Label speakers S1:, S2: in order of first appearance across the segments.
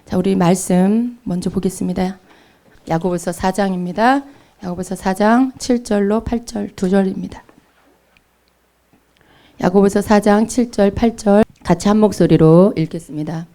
S1: 자, 우리 말씀 먼저 보겠습니다. 야고보서 4장입니다. 야고보서 4장 7절로 8절 두 절입니다. 야고보서 4장 7절 8절 같이 한 목소리로 읽겠습니다.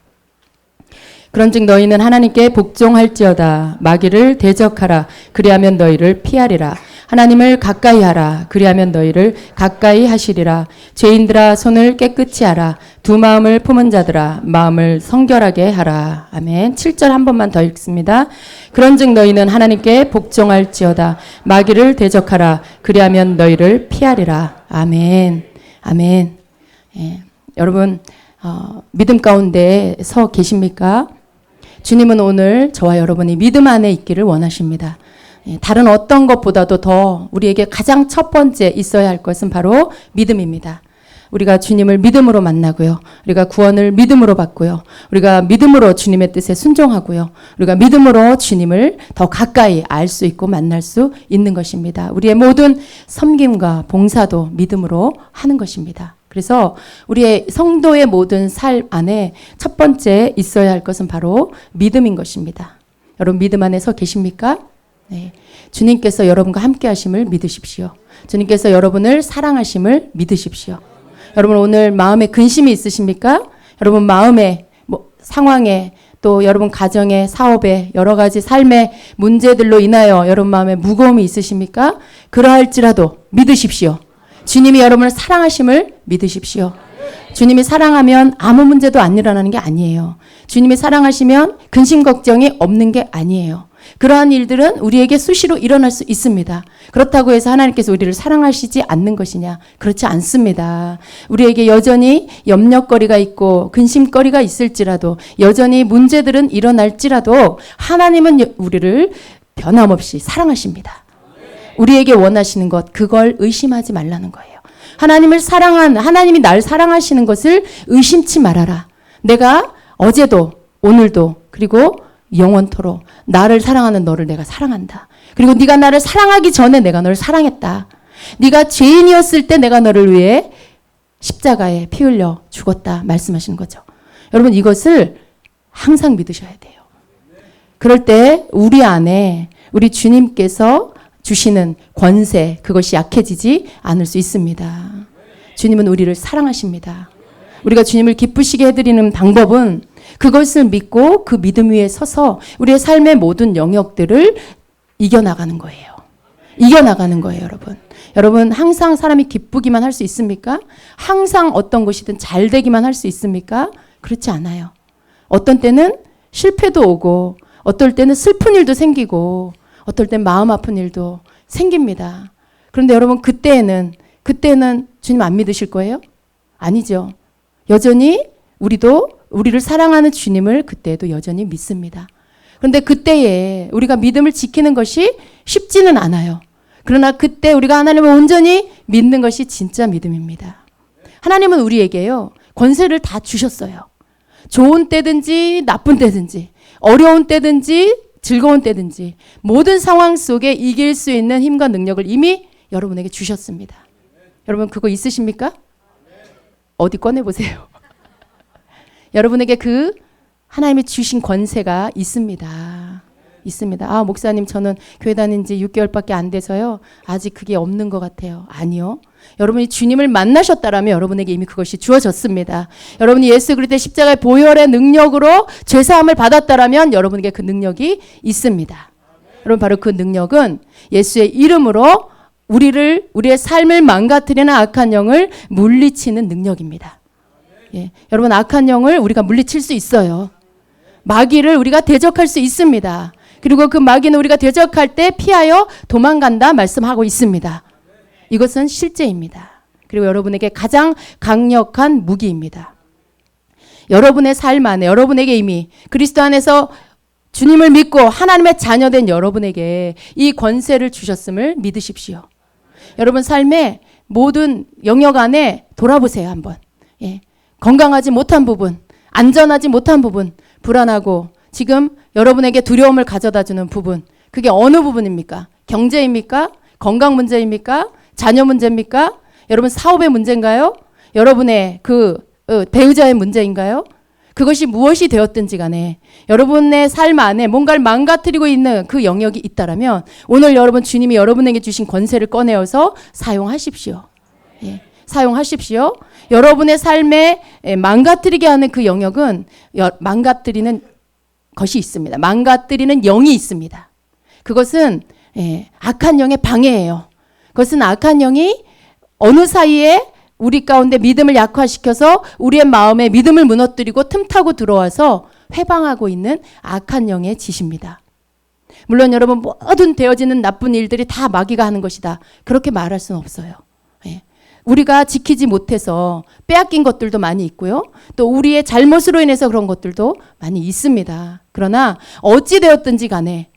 S1: 그런즉 너희는 하나님께 복종할지어다. 마귀를 대적하라. 그리하면 너희를 피하리라. 하나님을 가까이 하라. 그리하면 너희를 가까이 하시리라. 죄인들아 손을 깨끗이 하라. 두 마음을 품은 자들아 마음을 성결하게 하라. 아멘. 7절 한 번만 더 읽습니다. 그런즉 너희는 하나님께 복종할지어다. 마귀를 대적하라. 그리하면 너희를 피하리라. 아멘. 아멘. 예. 여러분 믿음 가운데 서 계십니까? 주님은 오늘 저와 여러분이 믿음 안에 있기를 원하십니다. 다른 어떤 것보다도 더 우리에게 가장 첫 번째 있어야 할 것은 바로 믿음입니다. 우리가 주님을 믿음으로 만나고요. 우리가 구원을 믿음으로 받고요. 우리가 믿음으로 주님의 뜻에 순종하고요. 우리가 믿음으로 주님을 더 가까이 알 수 있고 만날 수 있는 것입니다. 우리의 모든 섬김과 봉사도 믿음으로 하는 것입니다. 그래서 우리의 성도의 모든 삶 안에 첫 번째 있어야 할 것은 바로 믿음인 것입니다. 여러분 믿음 안에 서 계십니까? 네. 주님께서 여러분과 함께 하심을 믿으십시오. 주님께서 여러분을 사랑하심을 믿으십시오. 여러분 오늘 마음에 근심이 있으십니까? 여러분 마음에 상황에 또 여러분 가정에 사업에 여러 가지 삶의 문제들로 인하여 여러분 마음에 무거움이 있으십니까? 그러할지라도 믿으십시오. 주님이 여러분을 사랑하심을 믿으십시오. 주님이 사랑하면 아무 문제도 안 일어나는 게 아니에요. 주님이 사랑하시면 근심 걱정이 없는 게 아니에요. 그러한 일들은 우리에게 수시로 일어날 수 있습니다. 그렇다고 해서 하나님께서 우리를 사랑하시지 않는 것이냐? 그렇지 않습니다. 우리에게 여전히 염려거리가 있고 근심거리가 있을지라도 여전히 문제들은 일어날지라도 하나님은 우리를 변함없이 사랑하십니다. 우리에게 원하시는 것 그걸 의심하지 말라는 거예요. 하나님이 날 사랑하시는 것을 의심치 말아라. 내가 어제도 오늘도 그리고 영원토록 나를 사랑하는 너를 내가 사랑한다. 그리고 네가 나를 사랑하기 전에 내가 너를 사랑했다. 네가 죄인이었을 때 내가 너를 위해 십자가에 피 흘려 죽었다 말씀하시는 거죠. 여러분 이것을 항상 믿으셔야 돼요. 그럴 때 우리 안에 우리 주님께서 주시는 권세 그것이 약해지지 않을 수 있습니다. 주님은 우리를 사랑하십니다. 우리가 주님을 기쁘시게 해드리는 방법은 그것을 믿고 그 믿음 위에 서서 우리의 삶의 모든 영역들을 이겨나가는 거예요. 이겨나가는 거예요, 여러분. 여러분 항상 사람이 기쁘기만 할 수 있습니까? 항상 어떤 것이든 잘 되기만 할 수 있습니까? 그렇지 않아요. 어떤 때는 실패도 오고 어떨 때는 슬픈 일도 생기고 어떨 땐 마음 아픈 일도 생깁니다. 그런데 여러분 그때는 주님 안 믿으실 거예요? 아니죠. 여전히 우리를 사랑하는 주님을 그때도 여전히 믿습니다. 그런데 그때에 우리가 믿음을 지키는 것이 쉽지는 않아요. 그러나 그때 우리가 하나님을 온전히 믿는 것이 진짜 믿음입니다. 하나님은 우리에게요 권세를 다 주셨어요. 좋은 때든지 나쁜 때든지 어려운 때든지 즐거운 때든지 모든 상황 속에 이길 수 있는 힘과 능력을 이미 여러분에게 주셨습니다. 여러분 그거 있으십니까? 어디 꺼내보세요. 여러분에게 그 하나님이 주신 권세가 있습니다. 있습니다. 목사님 저는 교회 다닌 지 6개월밖에 안 돼서요. 아직 그게 없는 것 같아요. 아니요. 여러분이 주님을 만나셨다라면 여러분에게 이미 그것이 주어졌습니다. 여러분이 예수 그리스도의 십자가의 보혈의 능력으로 죄사함을 받았다라면 여러분에게 그 능력이 있습니다. 여러분 바로 그 능력은 예수의 이름으로 우리의 삶을 망가뜨리는 악한 영을 물리치는 능력입니다. 예, 여러분 악한 영을 우리가 물리칠 수 있어요. 마귀를 우리가 대적할 수 있습니다. 그리고 그 마귀는 우리가 대적할 때 피하여 도망간다 말씀하고 있습니다. 이것은 실제입니다. 그리고 여러분에게 가장 강력한 무기입니다. 여러분의 삶 안에 여러분에게 이미 그리스도 안에서 주님을 믿고 하나님의 자녀된 여러분에게 이 권세를 주셨음을 믿으십시오. 여러분 삶의 모든 영역 안에 돌아보세요 한번. 예. 건강하지 못한 부분, 안전하지 못한 부분, 불안하고 지금 여러분에게 두려움을 가져다주는 부분 그게 어느 부분입니까? 경제입니까? 건강 문제입니까? 자녀 문제입니까? 여러분 사업의 문제인가요? 여러분의 그 배우자의 문제인가요? 그것이 무엇이 되었든지 간에 여러분의 삶 안에 뭔가를 망가뜨리고 있는 그 영역이 있다라면 오늘 여러분 주님이 여러분에게 주신 권세를 꺼내어서 사용하십시오. 예, 사용하십시오. 여러분의 삶에 망가뜨리게 하는 그 영역은 망가뜨리는 것이 있습니다. 망가뜨리는 영이 있습니다. 그것은 악한 영의 방해예요. 그것은 악한 영이 어느 사이에 우리 가운데 믿음을 약화시켜서 우리의 마음에 믿음을 무너뜨리고 틈타고 들어와서 회방하고 있는 악한 영의 짓입니다. 물론 여러분 모든 되어지는 나쁜 일들이 다 마귀가 하는 것이다. 그렇게 말할 수는 없어요. 우리가 지키지 못해서 빼앗긴 것들도 많이 있고요. 또 우리의 잘못으로 인해서 그런 것들도 많이 있습니다. 그러나 어찌되었든지 간에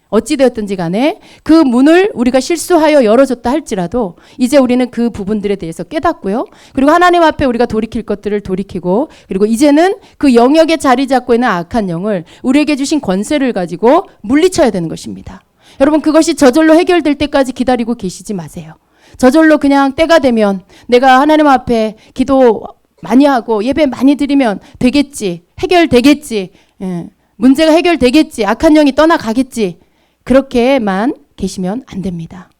S1: 그 문을 우리가 실수하여 열어줬다 할지라도 이제 우리는 그 부분들에 대해서 깨닫고요. 그리고 하나님 앞에 우리가 돌이킬 것들을 돌이키고 그리고 이제는 그 영역에 자리 잡고 있는 악한 영을 우리에게 주신 권세를 가지고 물리쳐야 되는 것입니다. 여러분 그것이 저절로 해결될 때까지 기다리고 계시지 마세요. 저절로 그냥 때가 되면 내가 하나님 앞에 기도 많이 하고 예배 많이 드리면 되겠지. 해결되겠지. 문제가 해결되겠지. 악한 영이 떠나가겠지. 그렇게만 계시면 안 됩니다.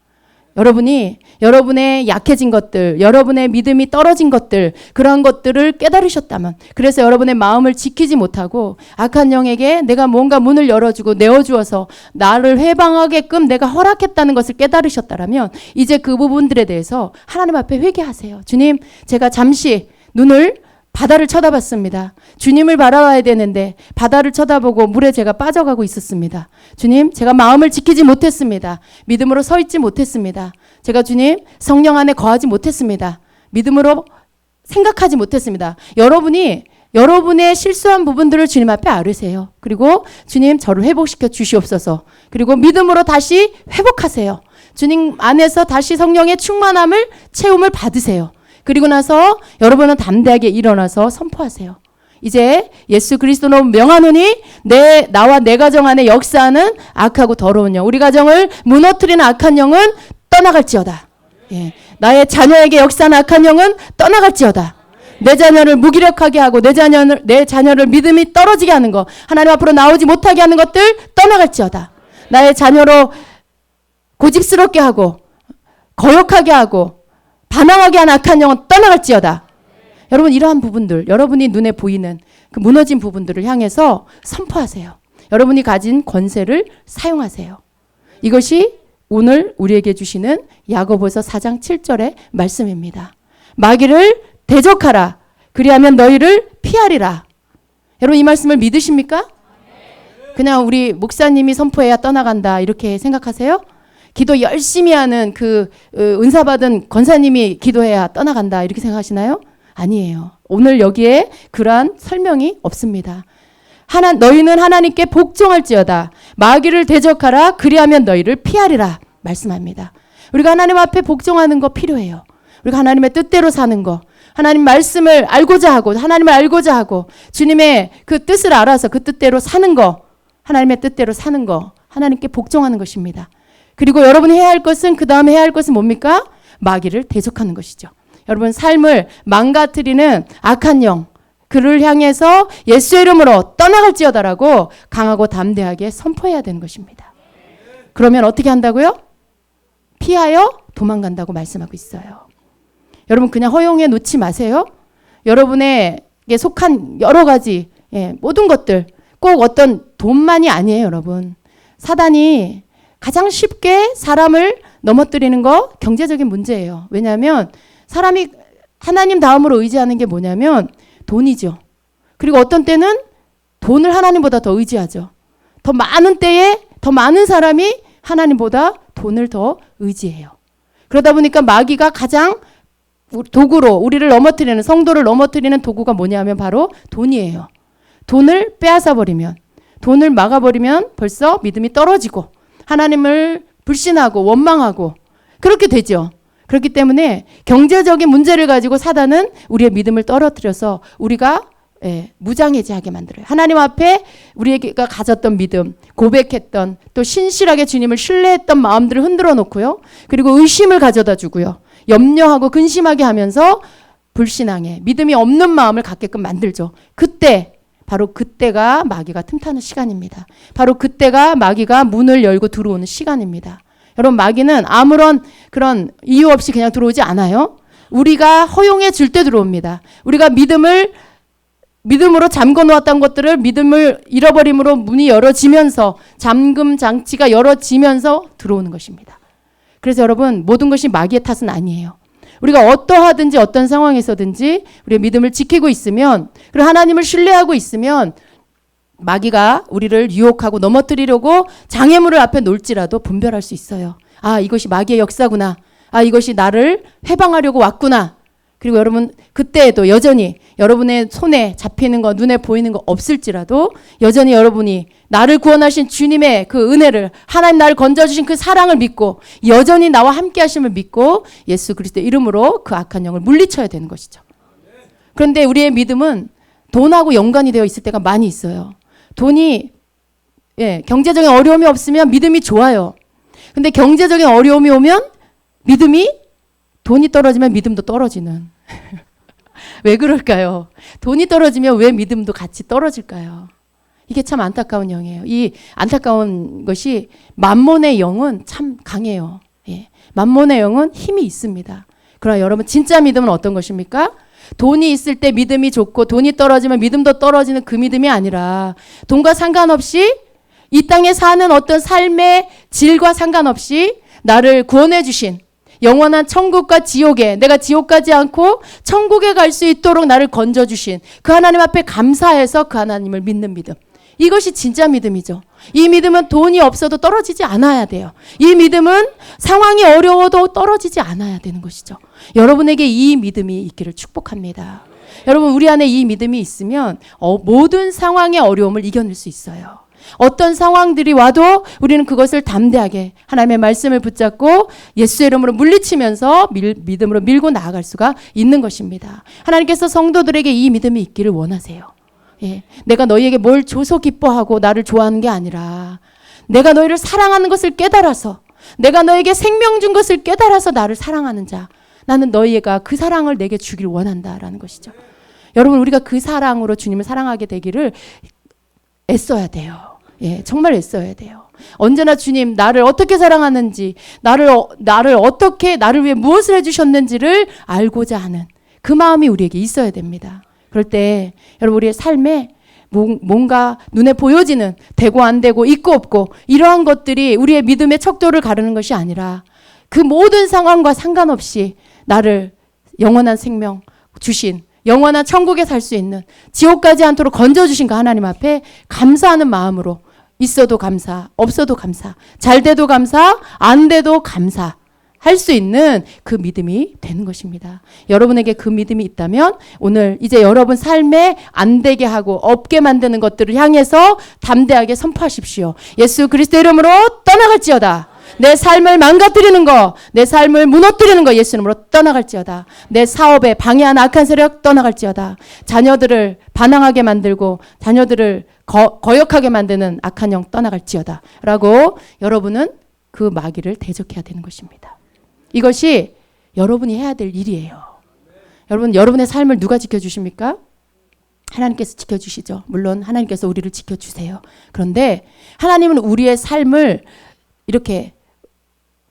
S1: 여러분이 여러분의 약해진 것들, 여러분의 믿음이 떨어진 것들, 그러한 것들을 깨달으셨다면, 그래서 여러분의 마음을 지키지 못하고 악한 영에게 내가 뭔가 문을 열어주고 내어주어서 나를 해방하게끔 내가 허락했다는 것을 깨달으셨다면 이제 그 부분들에 대해서 하나님 앞에 회개하세요. 주님, 제가 잠시 눈을 바다를 쳐다봤습니다. 주님을 바라봐야 되는데 바다를 쳐다보고 물에 제가 빠져가고 있었습니다. 주님, 제가 마음을 지키지 못했습니다. 믿음으로 서 있지 못했습니다. 제가 주님, 성령 안에 거하지 못했습니다. 믿음으로 생각하지 못했습니다. 여러분의 실수한 부분들을 주님 앞에 아뢰세요. 그리고 주님, 저를 회복시켜 주시옵소서. 그리고 믿음으로 다시 회복하세요. 주님 안에서 다시 성령의 충만함을 체험을 받으세요. 그리고 나서 여러분은 담대하게 일어나서 선포하세요. 이제 예수 그리스도로 명하노니 나와 내 가정 안에 역사하는 악하고 더러운 영, 우리 가정을 무너뜨리는 악한 영은 떠나갈지어다. 예. 나의 자녀에게 역사하는 악한 영은 떠나갈지어다. 내 자녀를 무기력하게 하고 내 자녀를 믿음이 떨어지게 하는 것, 하나님 앞으로 나오지 못하게 하는 것들 떠나갈지어다. 나의 자녀로 고집스럽게 하고 거역하게 하고 반항하게 하는 악한 영은 떠나갈지어다. 여러분 이러한 부분들, 여러분이 눈에 보이는 그 무너진 부분들을 향해서 선포하세요. 여러분이 가진 권세를 사용하세요. 이것이 오늘 우리에게 주시는 야고보서 4장 7절의 말씀입니다. 마귀를 대적하라. 그리하면 너희를 피하리라. 여러분 이 말씀을 믿으십니까? 그냥 우리 목사님이 선포해야 떠나간다 이렇게 생각하세요? 기도 열심히 하는 그 은사받은 권사님이 기도해야 떠나간다 이렇게 생각하시나요? 아니에요. 오늘 여기에 그러한 설명이 없습니다. 너희는 하나님께 복종할지어다. 마귀를 대적하라. 그리하면 너희를 피하리라 말씀합니다. 우리가 하나님 앞에 복종하는 거 필요해요. 우리가 하나님의 뜻대로 사는 거, 하나님 말씀을 알고자 하고 하나님을 알고자 하고 주님의 그 뜻을 알아서 그 뜻대로 사는 거, 하나님의 뜻대로 사는 거, 하나님께 복종하는 것입니다. 그리고 여러분이 해야 할 것은, 그 다음에 해야 할 것은 뭡니까? 마귀를 대적하는 것이죠. 여러분 삶을 망가뜨리는 악한 영, 그를 향해서 예수의 이름으로 떠나갈지어다라고 강하고 담대하게 선포해야 되는 것입니다. 그러면 어떻게 한다고요? 피하여 도망간다고 말씀하고 있어요. 여러분 그냥 허용해 놓지 마세요. 여러분에게 속한 여러 가지 모든 것들, 꼭 어떤 돈만이 아니에요. 여러분 사단이 가장 쉽게 사람을 넘어뜨리는 거 경제적인 문제예요. 왜냐하면 사람이 하나님 다음으로 의지하는 게 뭐냐면 돈이죠. 그리고 어떤 때는 돈을 하나님보다 더 의지하죠. 더 많은 때에 더 많은 사람이 하나님보다 돈을 더 의지해요. 그러다 보니까 마귀가 가장 도구로 우리를 넘어뜨리는, 성도를 넘어뜨리는 도구가 뭐냐면 바로 돈이에요. 돈을 빼앗아 버리면, 돈을 막아버리면 벌써 믿음이 떨어지고 하나님을 불신하고 원망하고 그렇게 되죠. 그렇기 때문에 경제적인 문제를 가지고 사단은 우리의 믿음을 떨어뜨려서 우리가 무장해제하게 만들어요. 하나님 앞에 우리가 가졌던 믿음, 고백했던, 또 신실하게 주님을 신뢰했던 마음들을 흔들어 놓고요. 그리고 의심을 가져다 주고요. 염려하고 근심하게 하면서 불신앙에 믿음이 없는 마음을 갖게끔 만들죠. 그때 바로 그때가 마귀가 틈타는 시간입니다. 바로 그때가 마귀가 문을 열고 들어오는 시간입니다. 여러분, 마귀는 아무런 그런 이유 없이 그냥 들어오지 않아요. 우리가 허용해 줄 때 들어옵니다. 우리가 믿음으로 잠궈 놓았던 것들을 믿음을 잃어버림으로 문이 열어지면서, 잠금 장치가 열어지면서 들어오는 것입니다. 그래서 여러분, 모든 것이 마귀의 탓은 아니에요. 우리가 어떠하든지 어떤 상황에서든지 우리의 믿음을 지키고 있으면, 그리고 하나님을 신뢰하고 있으면 마귀가 우리를 유혹하고 넘어뜨리려고 장애물을 앞에 놓을지라도 분별할 수 있어요. 아, 이것이 마귀의 역사구나. 아, 이것이 나를 해방하려고 왔구나. 그리고 여러분, 그때에도 여전히 여러분의 손에 잡히는 거, 눈에 보이는 거 없을지라도 여전히 여러분이 나를 구원하신 주님의 그 은혜를, 하나님 나를 건져주신 그 사랑을 믿고 여전히 나와 함께 하심을 믿고 예수 그리스도의 이름으로 그 악한 영을 물리쳐야 되는 것이죠. 그런데 우리의 믿음은 돈하고 연관이 되어 있을 때가 많이 있어요. 돈이, 경제적인 어려움이 없으면 믿음이 좋아요. 근데 경제적인 어려움이 오면 돈이 떨어지면 믿음도 떨어지는. 왜 그럴까요? 돈이 떨어지면 왜 믿음도 같이 떨어질까요? 이게 참 안타까운 영이에요. 이 안타까운 것이 맘몬의 영은 참 강해요. 맘몬의 영은 힘이 있습니다. 그러나 여러분, 진짜 믿음은 어떤 것입니까? 돈이 있을 때 믿음이 좋고 돈이 떨어지면 믿음도 떨어지는 그 믿음이 아니라, 돈과 상관없이 이 땅에 사는 어떤 삶의 질과 상관없이 나를 구원해 주신 영원한 천국과 지옥에, 내가 지옥 가지 않고 천국에 갈 수 있도록 나를 건져주신 그 하나님 앞에 감사해서 그 하나님을 믿는 믿음. 이것이 진짜 믿음이죠. 이 믿음은 돈이 없어도 떨어지지 않아야 돼요. 이 믿음은 상황이 어려워도 떨어지지 않아야 되는 것이죠. 여러분에게 이 믿음이 있기를 축복합니다. 여러분, 우리 안에 이 믿음이 있으면 모든 상황의 어려움을 이겨낼 수 있어요. 어떤 상황들이 와도 우리는 그것을 담대하게 하나님의 말씀을 붙잡고 예수의 이름으로 물리치면서 믿음으로 밀고 나아갈 수가 있는 것입니다. 하나님께서 성도들에게 이 믿음이 있기를 원하세요. 내가 너희에게 뭘 줘서 기뻐하고 나를 좋아하는 게 아니라, 내가 너희를 사랑하는 것을 깨달아서, 내가 너에게 생명 준 것을 깨달아서 나를 사랑하는 자, 나는 너희가 그 사랑을 내게 주길 원한다라는 것이죠. 여러분, 우리가 그 사랑으로 주님을 사랑하게 되기를 애써야 돼요. 정말 애써야 돼요. 언제나 주님 나를 어떻게 사랑하는지, 나를 어떻게, 나를 위해 무엇을 해주셨는지를 알고자 하는 그 마음이 우리에게 있어야 됩니다. 그럴 때 여러분, 우리의 삶에 뭔가 눈에 보여지는, 되고 안 되고 있고 없고 이러한 것들이 우리의 믿음의 척도를 가르는 것이 아니라, 그 모든 상황과 상관없이 나를 영원한 생명 주신, 영원한 천국에 살 수 있는, 지옥 가지 않도록 건져주신 그 하나님 앞에 감사하는 마음으로, 있어도 감사, 없어도 감사, 잘 돼도 감사, 안 돼도 감사 할 수 있는 그 믿음이 되는 것입니다. 여러분에게 그 믿음이 있다면 오늘 이제 여러분 삶에 안 되게 하고 없게 만드는 것들을 향해서 담대하게 선포하십시오. 예수 그리스도 이름으로 떠나갈지어다. 내 삶을 망가뜨리는 거, 내 삶을 무너뜨리는 거 예수 이름으로 떠나갈지어다. 내 사업에 방해하는 악한 세력 떠나갈지어다. 자녀들을 반항하게 만들고 자녀들을 거역하게 만드는 악한 영 떠나갈지어다 라고 여러분은 그 마귀를 대적해야 되는 것입니다. 이것이 여러분이 해야 될 일이에요. 여러분, 여러분의 삶을 누가 지켜주십니까? 하나님께서 지켜주시죠. 물론 하나님께서 우리를 지켜주세요. 그런데 하나님은 우리의 삶을 이렇게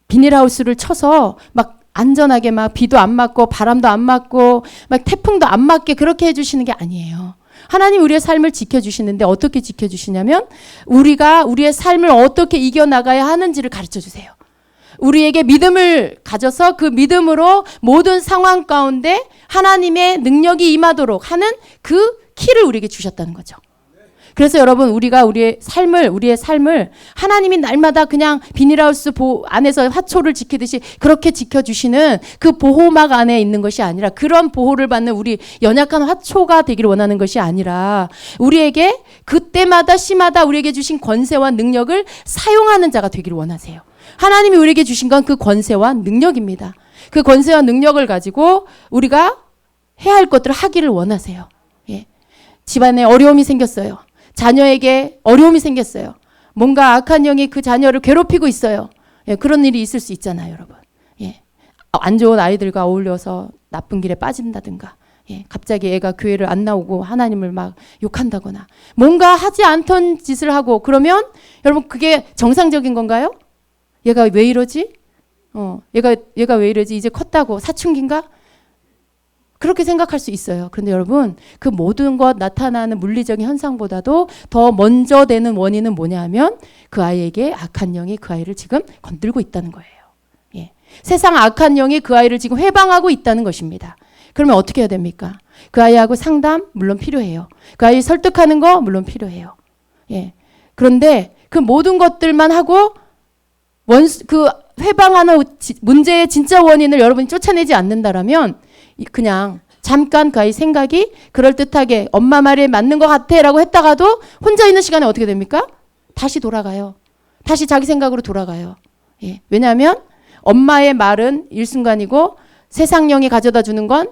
S1: 비닐하우스를 쳐서 막 안전하게 막 비도 안 맞고 바람도 안 맞고 막 태풍도 안 맞게 그렇게 해주시는 게 아니에요. 하나님 우리의 삶을 지켜주시는데 어떻게 지켜주시냐면, 우리가 우리의 삶을 어떻게 이겨나가야 하는지를 가르쳐주세요. 우리에게 믿음을 가져서 그 믿음으로 모든 상황 가운데 하나님의 능력이 임하도록 하는 그 키를 우리에게 주셨다는 거죠. 그래서 여러분, 우리가 우리의 삶을 하나님이 날마다 그냥 비닐하우스 안에서 화초를 지키듯이 그렇게 지켜주시는 그 보호막 안에 있는 것이 아니라, 그런 보호를 받는 우리 연약한 화초가 되기를 원하는 것이 아니라, 우리에게 그때마다 시마다 우리에게 주신 권세와 능력을 사용하는 자가 되기를 원하세요. 하나님이 우리에게 주신 건 그 권세와 능력입니다. 그 권세와 능력을 가지고 우리가 해야 할 것들을 하기를 원하세요. 집안에 어려움이 생겼어요. 자녀에게 어려움이 생겼어요. 뭔가 악한 영이 그 자녀를 괴롭히고 있어요. 그런 일이 있을 수 있잖아요, 여러분. 안 좋은 아이들과 어울려서 나쁜 길에 빠진다든가, 예, 갑자기 애가 교회를 안 나오고 하나님을 막 욕한다거나 뭔가 하지 않던 짓을 하고 그러면 여러분 그게 정상적인 건가요? 얘가 왜 이러지? 얘가 왜 이러지? 이제 컸다고 사춘기인가? 그렇게 생각할 수 있어요. 그런데 여러분 그 모든 것 나타나는 물리적인 현상보다도 더 먼저 되는 원인은 뭐냐 하면 그 아이에게 악한 영이 그 아이를 지금 건들고 있다는 거예요. 예. 세상 악한 영이 그 아이를 지금 회방하고 있다는 것입니다. 그러면 어떻게 해야 됩니까? 그 아이하고 상담 물론 필요해요. 그 아이 설득하는 거 물론 필요해요. 예. 그런데 그 모든 것들만 하고 그 회방하는 문제의 진짜 원인을 여러분이 쫓아내지 않는다라면 그냥 잠깐 그 아이 생각이 그럴듯하게 엄마 말에 맞는 것 같아 라고 했다가도 혼자 있는 시간에 어떻게 됩니까? 다시 돌아가요. 다시 자기 생각으로 돌아가요. 예. 왜냐하면 엄마의 말은 일순간이고 세상 영이 가져다 주는 건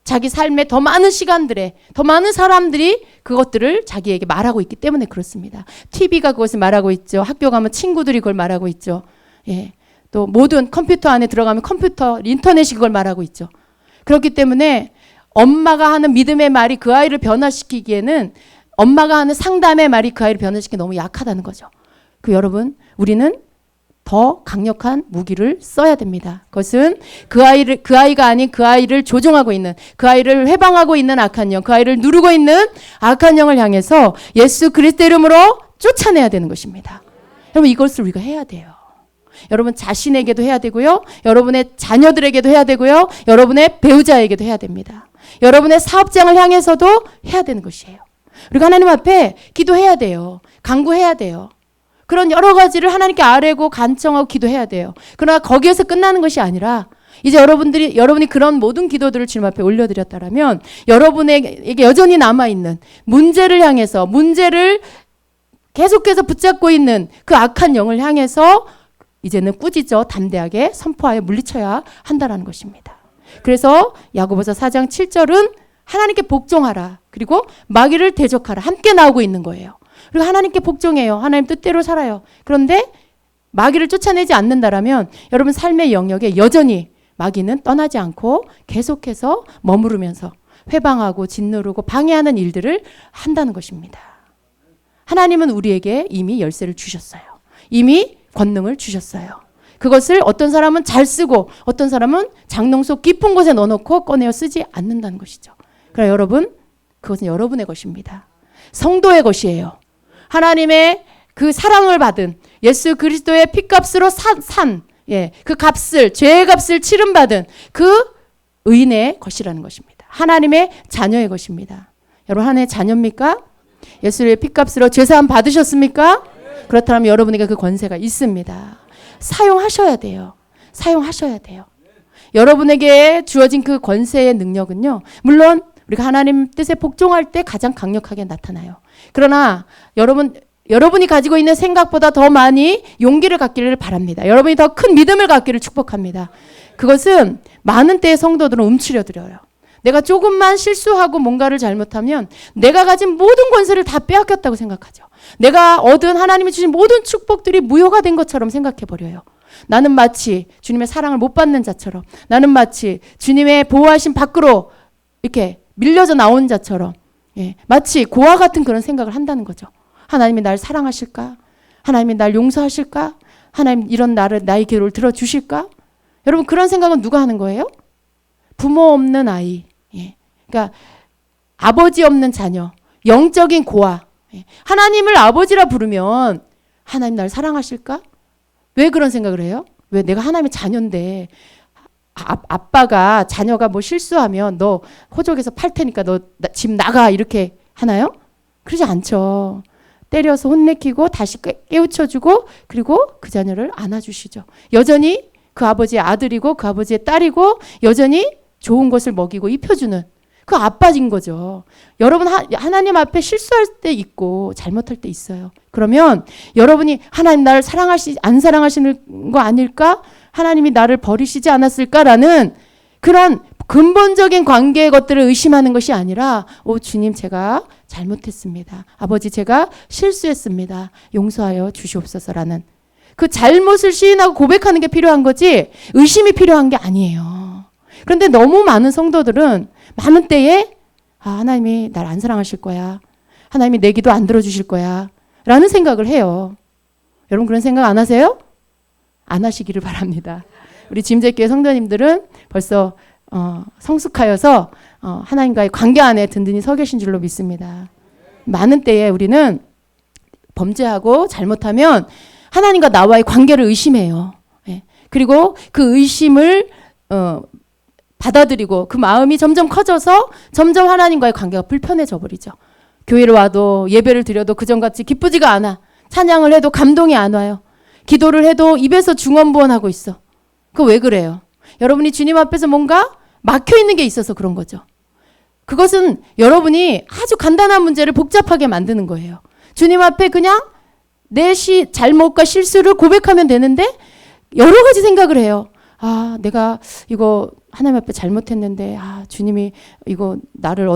S1: 자기 삶의 더 많은 시간들에 더 많은 사람들이 그것들을 자기에게 말하고 있기 때문에 그렇습니다. TV가 그것을 말하고 있죠. 학교 가면 친구들이 그걸 말하고 있죠. 예. 또 모든 컴퓨터 안에 들어가면 컴퓨터, 인터넷이 그걸 말하고 있죠. 그렇기 때문에 엄마가 하는 믿음의 말이 그 아이를 변화시키기에는 엄마가 하는 상담의 말이 그 아이를 변화시키기 너무 약하다는 거죠. 여러분, 우리는 더 강력한 무기를 써야 됩니다. 그것은 그 아이가 아닌 그 아이를 조종하고 있는, 그 아이를 회방하고 있는 악한 영, 그 아이를 누르고 있는 악한 영을 향해서 예수 그리스도 이름으로 쫓아내야 되는 것입니다. 여러분, 이것을 우리가 해야 돼요. 여러분 자신에게도 해야 되고요. 여러분의 자녀들에게도 해야 되고요. 여러분의 배우자에게도 해야 됩니다. 여러분의 사업장을 향해서도 해야 되는 것이에요. 우리가 하나님 앞에 기도해야 돼요. 간구해야 돼요. 그런 여러 가지를 하나님께 아뢰고 간청하고 기도해야 돼요. 그러나 거기에서 끝나는 것이 아니라 이제 여러분이 그런 모든 기도들을 주님 앞에 올려드렸다라면 여러분에게 여전히 남아있는 문제를 향해서 문제를 계속해서 붙잡고 있는 그 악한 영을 향해서 이제는 꾸짖어 담대하게 선포하여 물리쳐야 한다는 것입니다. 그래서 야고보서 4장 7절은 하나님께 복종하라. 그리고 마귀를 대적하라. 함께 나오고 있는 거예요. 그리고 하나님께 복종해요. 하나님 뜻대로 살아요. 그런데 마귀를 쫓아내지 않는다라면 여러분 삶의 영역에 여전히 마귀는 떠나지 않고 계속해서 머무르면서 회방하고 짓누르고 방해하는 일들을 한다는 것입니다. 하나님은 우리에게 이미 열쇠를 주셨어요. 이미 권능을 주셨어요. 그것을 어떤 사람은 잘 쓰고 어떤 사람은 장롱 속 깊은 곳에 넣어놓고 꺼내어 쓰지 않는다는 것이죠. 그러나 여러분, 그것은 여러분의 것입니다. 성도의 것이에요. 하나님의 그 사랑을 받은 예수 그리스도의 피값으로 그 값을, 죄의 값을 치름받은 그 의인의 것이라는 것입니다. 하나님의 자녀의 것입니다. 여러분, 하나님의 자녀입니까? 예수의 피값으로 죄사함 받으셨습니까? 그렇다면 여러분에게 그 권세가 있습니다. 사용하셔야 돼요. 사용하셔야 돼요. 여러분에게 주어진 그 권세의 능력은요, 물론 우리가 하나님 뜻에 복종할 때 가장 강력하게 나타나요. 그러나 여러분이 가지고 있는 생각보다 더 많이 용기를 갖기를 바랍니다. 여러분이 더 큰 믿음을 갖기를 축복합니다. 그것은 많은 때의 성도들은 움츠려들어요. 내가 조금만 실수하고 뭔가를 잘못하면 내가 가진 모든 권세를 다 빼앗겼다고 생각하죠. 내가 얻은 하나님이 주신 모든 축복들이 무효가 된 것처럼 생각해버려요. 나는 마치 주님의 사랑을 못 받는 자처럼, 나는 마치 주님의 보호하심 밖으로 이렇게 밀려져 나온 자처럼, 마치 고와 같은 그런 생각을 한다는 거죠. 하나님이 날 사랑하실까? 하나님이 날 용서하실까? 하나님 이런 나의 기도를 들어주실까? 여러분, 그런 생각은 누가 하는 거예요? 부모 없는 아이, 그러니까 아버지 없는 자녀, 영적인 고아. 하나님을 아버지라 부르면 하나님 날 사랑하실까? 왜 그런 생각을 해요? 왜 내가 하나님의 자녀인데 아빠가 자녀가 뭐 실수하면 너 호적에서 팔 테니까 너 집 나가 이렇게 하나요? 그러지 않죠. 때려서 혼내키고 다시 깨우쳐주고 그리고 그 자녀를 안아주시죠. 여전히 그 아버지의 아들이고 그 아버지의 딸이고 여전히 좋은 것을 먹이고 입혀주는 그 아빠인 거죠. 여러분 하나님 앞에 실수할 때 있고 잘못할 때 있어요. 그러면 여러분이 하나님 나를 안 사랑하시는 거 아닐까? 하나님이 나를 버리시지 않았을까라는 그런 근본적인 관계의 것들을 의심하는 것이 아니라 주님 제가 잘못했습니다. 아버지 제가 실수했습니다. 용서하여 주시옵소서라는 그 잘못을 시인하고 고백하는 게 필요한 거지 의심이 필요한 게 아니에요. 그런데 너무 많은 성도들은 많은 때에 하나님이 날 안 사랑하실 거야. 하나님이 내 기도 안 들어주실 거야. 라는 생각을 해요. 여러분 그런 생각 안 하세요? 안 하시기를 바랍니다. 우리 지임제교회 성도님들은 벌써 성숙하여서 하나님과의 관계 안에 든든히 서 계신 줄로 믿습니다. 많은 때에 우리는 범죄하고 잘못하면 하나님과 나와의 관계를 의심해요. 예. 그리고 그 의심을 받아들이고 그 마음이 점점 커져서 점점 하나님과의 관계가 불편해져 버리죠. 교회를 와도 예배를 드려도 그전같이 기쁘지가 않아. 찬양을 해도 감동이 안 와요. 기도를 해도 입에서 중언부언하고 있어. 그거 왜 그래요? 여러분이 주님 앞에서 뭔가 막혀 있는 게 있어서 그런 거죠. 그것은 여러분이 아주 간단한 문제를 복잡하게 만드는 거예요. 주님 앞에 그냥 내 잘못과 실수를 고백하면 되는데 여러 가지 생각을 해요. 내가 이거 하나님 앞에 잘못했는데 주님이 이거 나를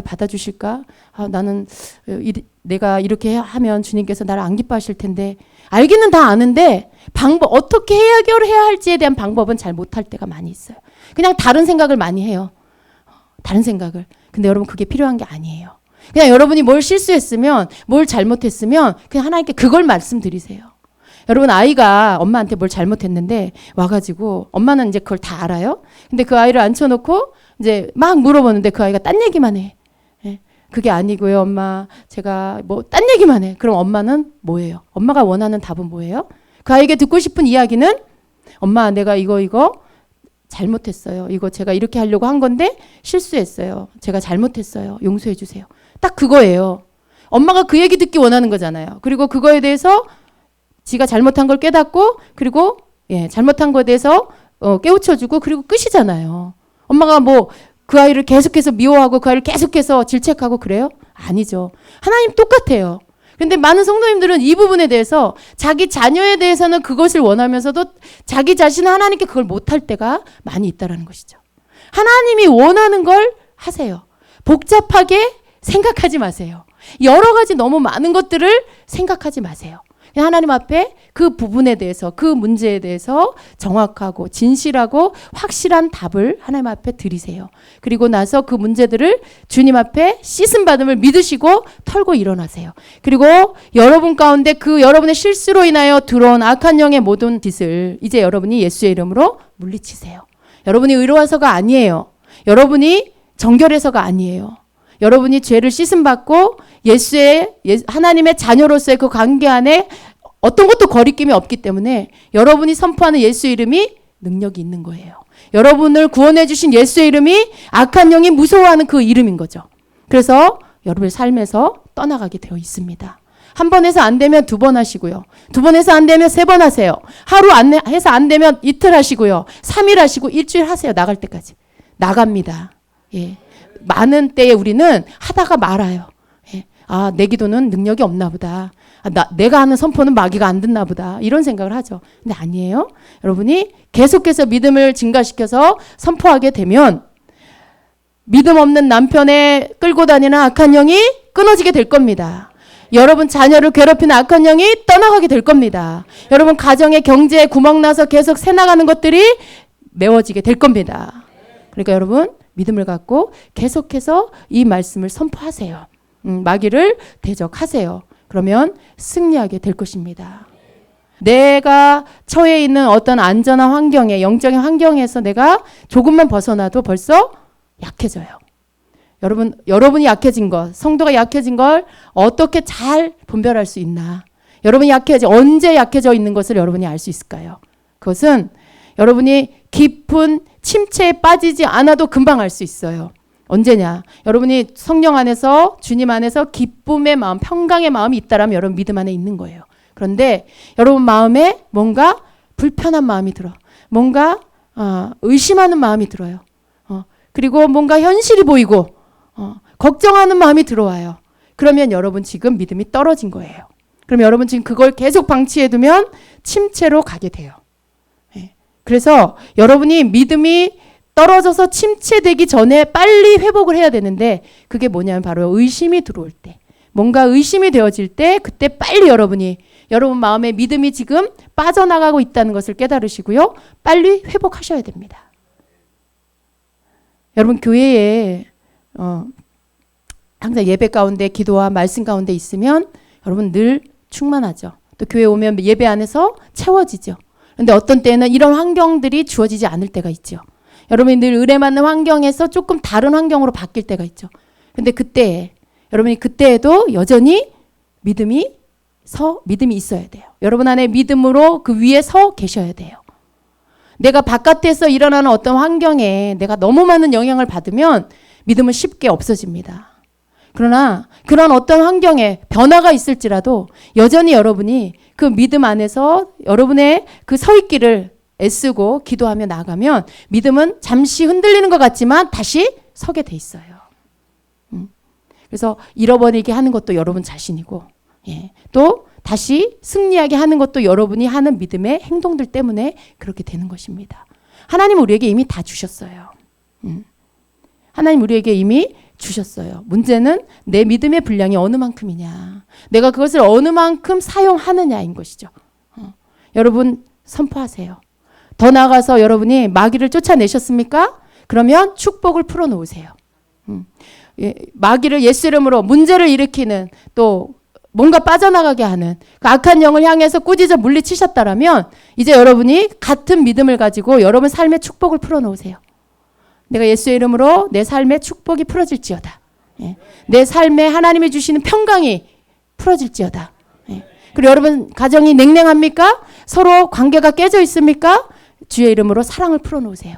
S1: 받아주실까? 나는 내가 이렇게 하면 주님께서 나를 안 기뻐하실 텐데 알기는 다 아는데 어떻게 해결해야 할지에 대한 방법은 잘 못할 때가 많이 있어요. 그냥 다른 생각을 많이 해요. 다른 생각을. 근데 여러분 그게 필요한 게 아니에요. 그냥 여러분이 뭘 실수했으면 뭘 잘못했으면 그냥 하나님께 그걸 말씀드리세요. 여러분 아이가 엄마한테 뭘 잘못했는데 와가지고 엄마는 이제 그걸 다 알아요. 근데 그 아이를 앉혀놓고 이제 막 물어보는데 그 아이가 딴 얘기만 해. 예. 그게 아니고요 엄마 제가 딴 얘기만 해. 그럼 엄마는 뭐예요? 엄마가 원하는 답은 뭐예요? 그 아이에게 듣고 싶은 이야기는 엄마 내가 이거 잘못했어요. 이거 제가 이렇게 하려고 한 건데 실수했어요. 제가 잘못했어요. 용서해 주세요. 딱 그거예요. 엄마가 그 얘기 듣기 원하는 거잖아요. 그리고 그거에 대해서 지가 잘못한 걸 깨닫고 그리고 잘못한 거에 대해서 깨우쳐주고 그리고 끝이잖아요. 엄마가 그 아이를 계속해서 미워하고 그 아이를 계속해서 질책하고 그래요? 아니죠. 하나님 똑같아요. 근데 많은 성도님들은 이 부분에 대해서 자기 자녀에 대해서는 그것을 원하면서도 자기 자신은 하나님께 그걸 못할 때가 많이 있다는 것이죠. 하나님이 원하는 걸 하세요. 복잡하게 생각하지 마세요. 여러 가지 너무 많은 것들을 생각하지 마세요. 하나님 앞에 그 부분에 대해서 그 문제에 대해서 정확하고 진실하고 확실한 답을 하나님 앞에 드리세요. 그리고 나서 그 문제들을 주님 앞에 씻음 받음을 믿으시고 털고 일어나세요. 그리고 여러분 가운데 그 여러분의 실수로 인하여 들어온 악한 영의 모든 짓을 이제 여러분이 예수의 이름으로 물리치세요. 여러분이 의로워서가 아니에요. 여러분이 정결해서가 아니에요. 여러분이 죄를 씻음 받고 하나님의 자녀로서의 그 관계 안에 어떤 것도 거리낌이 없기 때문에 여러분이 선포하는 예수의 이름이 능력이 있는 거예요. 여러분을 구원해 주신 예수의 이름이 악한 영이 무서워하는 그 이름인 거죠. 그래서 여러분의 삶에서 떠나가게 되어 있습니다. 한 번 해서 안 되면 2번 하시고요. 2번 해서 안 되면 3번 하세요. 하루 해서 안 되면 이틀 하시고요. 3일 하시고 일주일 하세요. 나갈 때까지. 나갑니다. 예. 많은 때에 우리는 하다가 말아요. 예. 내 기도는 능력이 없나 보다. 내가 하는 선포는 마귀가 안 듣나 보다. 이런 생각을 하죠. 근데 아니에요. 여러분이 계속해서 믿음을 증가시켜서 선포하게 되면 믿음 없는 남편에 끌고 다니는 악한 영이 끊어지게 될 겁니다. 여러분 자녀를 괴롭히는 악한 영이 떠나가게 될 겁니다. 여러분 가정의 경제에 구멍 나서 계속 새나가는 것들이 메워지게 될 겁니다. 그러니까 여러분 믿음을 갖고 계속해서 이 말씀을 선포하세요. 마귀를 대적하세요. 그러면 승리하게 될 것입니다. 내가 처해 있는 어떤 안전한 환경에 영적인 환경에서 내가 조금만 벗어나도 벌써 약해져요. 여러분이 약해진 것, 성도가 약해진 걸 어떻게 잘 분별할 수 있나? 여러분이 언제 약해져 있는 것을 여러분이 알 수 있을까요? 그것은 여러분이 깊은 침체에 빠지지 않아도 금방 알 수 있어요. 언제냐? 여러분이 성령 안에서 주님 안에서 기쁨의 마음, 평강의 마음이 있다라면 여러분 믿음 안에 있는 거예요. 그런데 여러분 마음에 뭔가 불편한 마음이 들어. 뭔가 의심하는 마음이 들어요. 그리고 뭔가 현실이 보이고 걱정하는 마음이 들어와요. 그러면 여러분 지금 믿음이 떨어진 거예요. 그럼 여러분 지금 그걸 계속 방치해두면 침체로 가게 돼요. 그래서 여러분이 믿음이 떨어져서 침체되기 전에 빨리 회복을 해야 되는데 그게 뭐냐면 바로 의심이 들어올 때, 뭔가 의심이 되어질 때 그때 빨리 여러분 마음에 믿음이 지금 빠져나가고 있다는 것을 깨달으시고요. 빨리 회복하셔야 됩니다. 여러분 교회에 항상 예배 가운데 기도와 말씀 가운데 있으면 여러분 늘 충만하죠. 또 교회 오면 예배 안에서 채워지죠. 그런데 어떤 때는 이런 환경들이 주어지지 않을 때가 있죠. 여러분이 늘 은혜 받는 환경에서 조금 다른 환경으로 바뀔 때가 있죠. 근데 그때 여러분이 그때에도 여전히 믿음이 있어야 돼요. 여러분 안에 믿음으로 그 위에 서 계셔야 돼요. 내가 바깥에서 일어나는 어떤 환경에 내가 너무 많은 영향을 받으면 믿음은 쉽게 없어집니다. 그러나 그런 어떤 환경에 변화가 있을지라도 여전히 여러분이 그 믿음 안에서 여러분의 그 서 있기를 애쓰고 기도하며 나가면 믿음은 잠시 흔들리는 것 같지만 다시 서게 돼 있어요. 그래서 잃어버리게 하는 것도 여러분 자신이고, 또 다시 승리하게 하는 것도 여러분이 하는 믿음의 행동들 때문에 그렇게 되는 것입니다. 하나님 우리에게 이미 다 주셨어요. 하나님 우리에게 이미 주셨어요. 문제는 내 믿음의 분량이 어느 만큼이냐, 내가 그것을 어느 만큼 사용하느냐인 것이죠. 여러분 선포하세요. 더 나아가서 여러분이 마귀를 쫓아내셨습니까? 그러면 축복을 풀어놓으세요. 마귀를 예수 이름으로 문제를 일으키는, 또 뭔가 빠져나가게 하는 그 악한 영을 향해서 꾸짖어 물리치셨다라면 이제 여러분이 같은 믿음을 가지고 여러분 삶의 축복을 풀어놓으세요. 내가 예수의 이름으로 내 삶의 축복이 풀어질지어다. 내 삶에 하나님이 주시는 평강이 풀어질지어다. 그리고 여러분 가정이 냉랭합니까? 서로 관계가 깨져 있습니까? 주의 이름으로 사랑을 풀어놓으세요.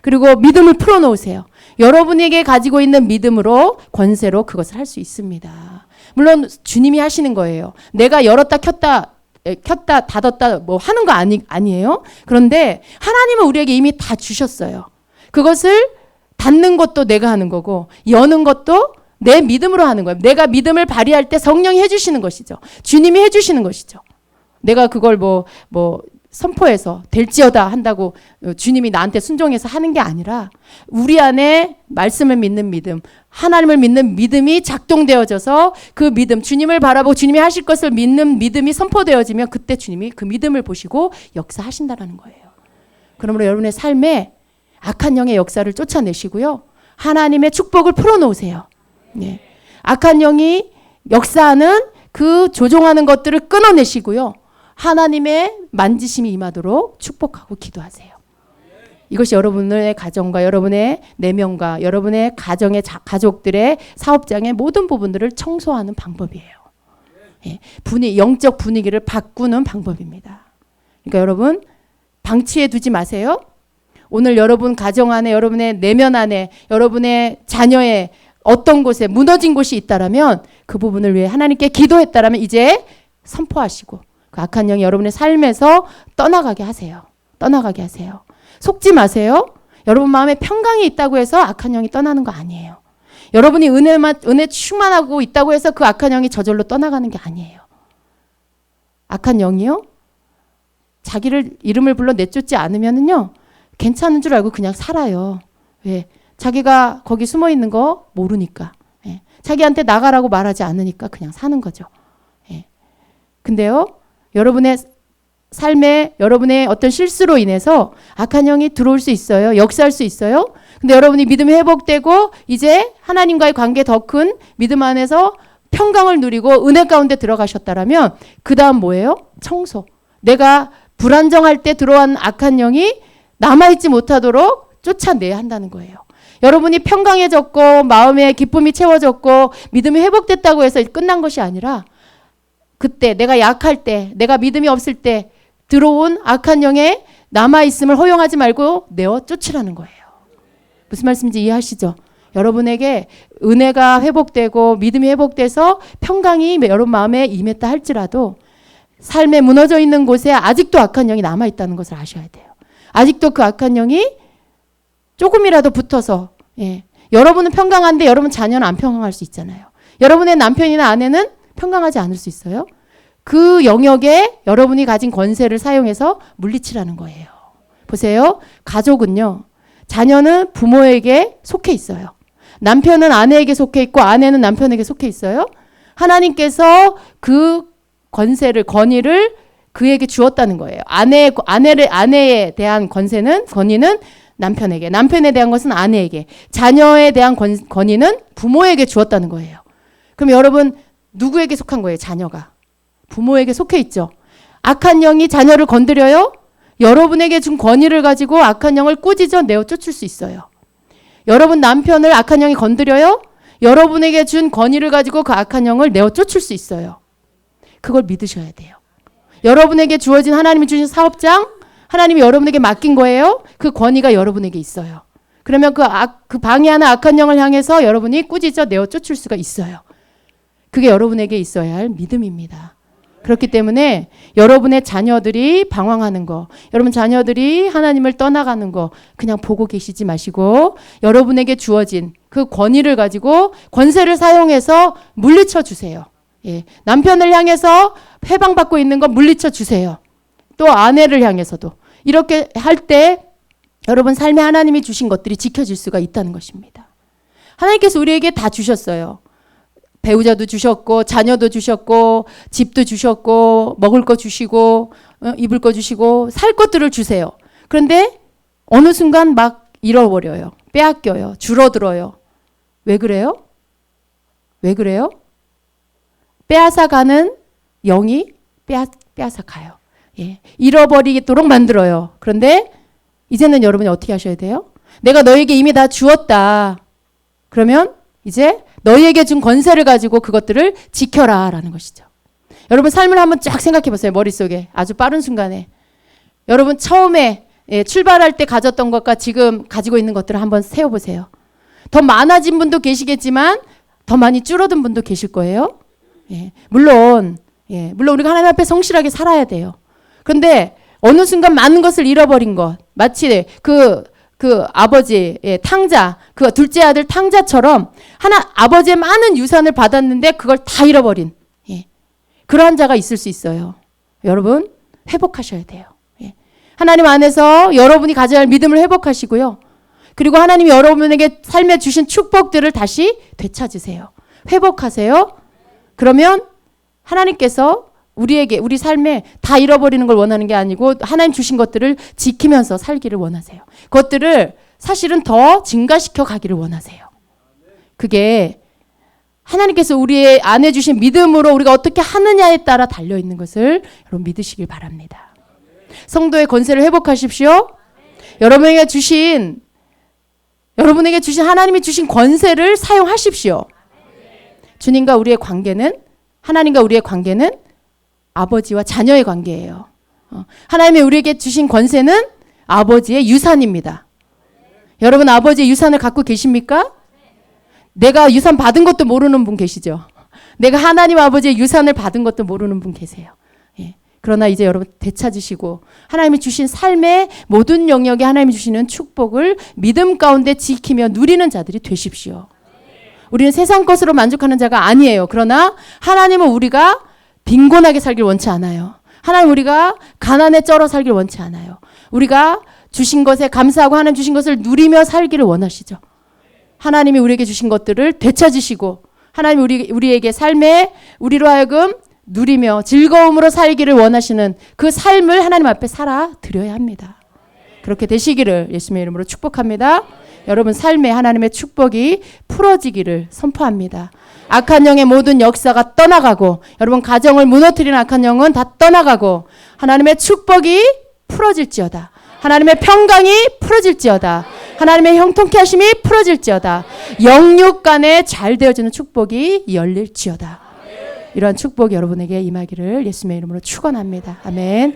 S1: 그리고 믿음을 풀어놓으세요. 여러분에게 가지고 있는 믿음으로 권세로 그것을 할 수 있습니다. 물론 주님이 하시는 거예요. 내가 열었다 켰다 닫았다 뭐 하는 거 아니에요. 그런데 하나님은 우리에게 이미 다 주셨어요. 그것을 닫는 것도 내가 하는 거고 여는 것도 내 믿음으로 하는 거예요. 내가 믿음을 발휘할 때 성령이 해주시는 것이죠. 주님이 해주시는 것이죠. 내가 그걸 뭐 선포해서 될지어다 한다고 주님이 나한테 순종해서 하는 게 아니라 우리 안에 말씀을 믿는 믿음, 하나님을 믿는 믿음이 작동되어져서 그 믿음, 주님을 바라보고 주님이 하실 것을 믿는 믿음이 선포되어지면 그때 주님이 그 믿음을 보시고 역사하신다라는 거예요. 그러므로 여러분의 삶에 악한 영의 역사를 쫓아내시고요. 하나님의 축복을 풀어놓으세요. 악한 영이 역사하는 그 조종하는 것들을 끊어내시고요. 하나님의 만지심이 임하도록 축복하고 기도하세요. 이것이 여러분의 가정과 여러분의 내면과 여러분의 가정의 가족들의 사업장의 모든 부분들을 청소하는 방법이에요. 영적 분위기를 바꾸는 방법입니다. 그러니까 여러분 방치해 두지 마세요. 오늘 여러분 가정 안에, 여러분의 내면 안에, 여러분의 자녀의 어떤 곳에 무너진 곳이 있다라면 그 부분을 위해 하나님께 기도했다라면 이제 선포하시고 그 악한 영이 여러분의 삶에서 떠나가게 하세요. 떠나가게 하세요. 속지 마세요. 여러분 마음에 평강이 있다고 해서 악한 영이 떠나는 거 아니에요. 여러분이 은혜 충만하고 있다고 해서 그 악한 영이 저절로 떠나가는 게 아니에요. 악한 영이요? 자기를 이름을 불러 내쫓지 않으면은요, 괜찮은 줄 알고 그냥 살아요. 왜? 자기가 거기 숨어 있는 거 모르니까. 자기한테 나가라고 말하지 않으니까 그냥 사는 거죠. 근데요, 여러분의 삶에 여러분의 어떤 실수로 인해서 악한 영이 들어올 수 있어요. 역사할 수 있어요. 근데 여러분이 믿음이 회복되고 이제 하나님과의 관계 더 큰 믿음 안에서 평강을 누리고 은혜 가운데 들어가셨다라면 그 다음 뭐예요? 청소. 내가 불안정할 때 들어온 악한 영이 남아있지 못하도록 쫓아내야 한다는 거예요. 여러분이 평강해졌고 마음에 기쁨이 채워졌고 믿음이 회복됐다고 해서 끝난 것이 아니라 그때 내가 약할 때, 내가 믿음이 없을 때 들어온 악한 영에 남아있음을 허용하지 말고 내어 쫓으라는 거예요. 무슨 말씀인지 이해하시죠? 여러분에게 은혜가 회복되고 믿음이 회복돼서 평강이 여러분 마음에 임했다 할지라도 삶에 무너져 있는 곳에 아직도 악한 영이 남아있다는 것을 아셔야 돼요. 아직도 그 악한 영이 조금이라도 붙어서, 여러분은 평강한데 여러분 자녀는 안 평강할 수 있잖아요. 여러분의 남편이나 아내는 평강하지 않을 수 있어요. 그 영역에 여러분이 가진 권세를 사용해서 물리치라는 거예요. 보세요. 가족은요, 자녀는 부모에게 속해 있어요. 남편은 아내에게 속해 있고 아내는 남편에게 속해 있어요. 하나님께서 그 권위를 그에게 주었다는 거예요. 아내에 대한 권위는 남편에게, 남편에 대한 것은 아내에게, 자녀에 대한 권위는 부모에게 주었다는 거예요. 그럼 여러분 누구에게 속한 거예요? 자녀가. 부모에게 속해 있죠. 악한 영이 자녀를 건드려요? 여러분에게 준 권위를 가지고 악한 영을 꾸짖어 내어 쫓을 수 있어요. 여러분 남편을 악한 영이 건드려요? 여러분에게 준 권위를 가지고 그 악한 영을 내어 쫓을 수 있어요. 그걸 믿으셔야 돼요. 여러분에게 주어진 하나님이 주신 사업장, 하나님이 여러분에게 맡긴 거예요. 그 권위가 여러분에게 있어요. 그러면 그 방해하는 악한 영을 향해서 여러분이 꾸짖어 내어 쫓을 수가 있어요. 그게 여러분에게 있어야 할 믿음입니다. 그렇기 때문에 여러분의 자녀들이 방황하는 거, 여러분 자녀들이 하나님을 떠나가는 거 그냥 보고 계시지 마시고 여러분에게 주어진 그 권위를 가지고 권세를 사용해서 물리쳐 주세요. 예, 남편을 향해서 해방받고 있는 거 물리쳐 주세요. 또 아내를 향해서도 이렇게 할 때 여러분 삶에 하나님이 주신 것들이 지켜질 수가 있다는 것입니다. 하나님께서 우리에게 다 주셨어요. 배우자도 주셨고 자녀도 주셨고 집도 주셨고 먹을 거 주시고 입을 거 주시고 살 것들을 주세요. 그런데 어느 순간 막 잃어버려요. 빼앗겨요. 줄어들어요. 왜 그래요? 왜 그래요? 빼앗아가는 영이 빼앗아가요. 예. 잃어버리도록 만들어요. 그런데 이제는 여러분이 어떻게 하셔야 돼요? 내가 너에게 이미 다 주었다. 그러면 이제 너희에게 준 권세를 가지고 그것들을 지켜라 라는 것이죠. 여러분 삶을 한번 쫙 생각해 보세요. 머릿속에 아주 빠른 순간에 여러분 처음에 출발할 때 가졌던 것과 지금 가지고 있는 것들을 한번 세워보세요. 더 많아진 분도 계시겠지만 더 많이 줄어든 분도 계실 거예요. 물론 우리가 하나님 앞에 성실하게 살아야 돼요. 그런데 어느 순간 많은 것을 잃어버린 것, 마치 그 아버지의 탕자, 그 둘째 아들 탕자처럼 아버지의 많은 유산을 받았는데 그걸 다 잃어버린 그러한 자가 있을 수 있어요. 여러분 회복하셔야 돼요. 하나님 안에서 여러분이 가져야 할 믿음을 회복하시고요. 그리고 하나님이 여러분에게 삶에 주신 축복들을 다시 되찾으세요. 회복하세요. 그러면 하나님께서 우리 삶에 다 잃어버리는 걸 원하는 게 아니고 하나님 주신 것들을 지키면서 살기를 원하세요. 그것들을 사실은 더 증가시켜 가기를 원하세요. 그게 하나님께서 우리 안에 주신 믿음으로 우리가 어떻게 하느냐에 따라 달려있는 것을 여러분 믿으시길 바랍니다. 성도의 권세를 회복하십시오. 여러분에게 주신 하나님이 주신 권세를 사용하십시오. 주님과 우리의 관계는, 하나님과 우리의 관계는 아버지와 자녀의 관계예요. 하나님이 우리에게 주신 권세는 아버지의 유산입니다. 여러분 아버지의 유산을 갖고 계십니까? 내가 유산 받은 것도 모르는 분 계시죠? 내가 하나님 아버지의 유산을 받은 것도 모르는 분 계세요. 그러나 이제 여러분 되찾으시고 하나님이 주신 삶의 모든 영역에 하나님이 주시는 축복을 믿음 가운데 지키며 누리는 자들이 되십시오. 우리는 세상 것으로 만족하는 자가 아니에요. 그러나 하나님은 우리가 빈곤하게 살길 원치 않아요. 하나님 우리가 가난에 쩔어 살길 원치 않아요. 우리가 주신 것에 감사하고 하나님 주신 것을 누리며 살기를 원하시죠. 하나님이 우리에게 주신 것들을 되찾으시고 하나님이 우리에게 삶에 우리로 하여금 누리며 즐거움으로 살기를 원하시는 그 삶을 하나님 앞에 살아드려야 합니다. 그렇게 되시기를 예수님의 이름으로 축복합니다. 여러분 삶에 하나님의 축복이 풀어지기를 선포합니다. 악한 영의 모든 역사가 떠나가고 여러분 가정을 무너뜨리는 악한 영은 다 떠나가고 하나님의 축복이 풀어질지어다. 하나님의 평강이 풀어질지어다. 하나님의 형통케 하심이 풀어질지어다. 영육 간에 잘 되어지는 축복이 열릴지어다. 이러한 축복이 여러분에게 임하기를 예수님의 이름으로 축원합니다. 아멘.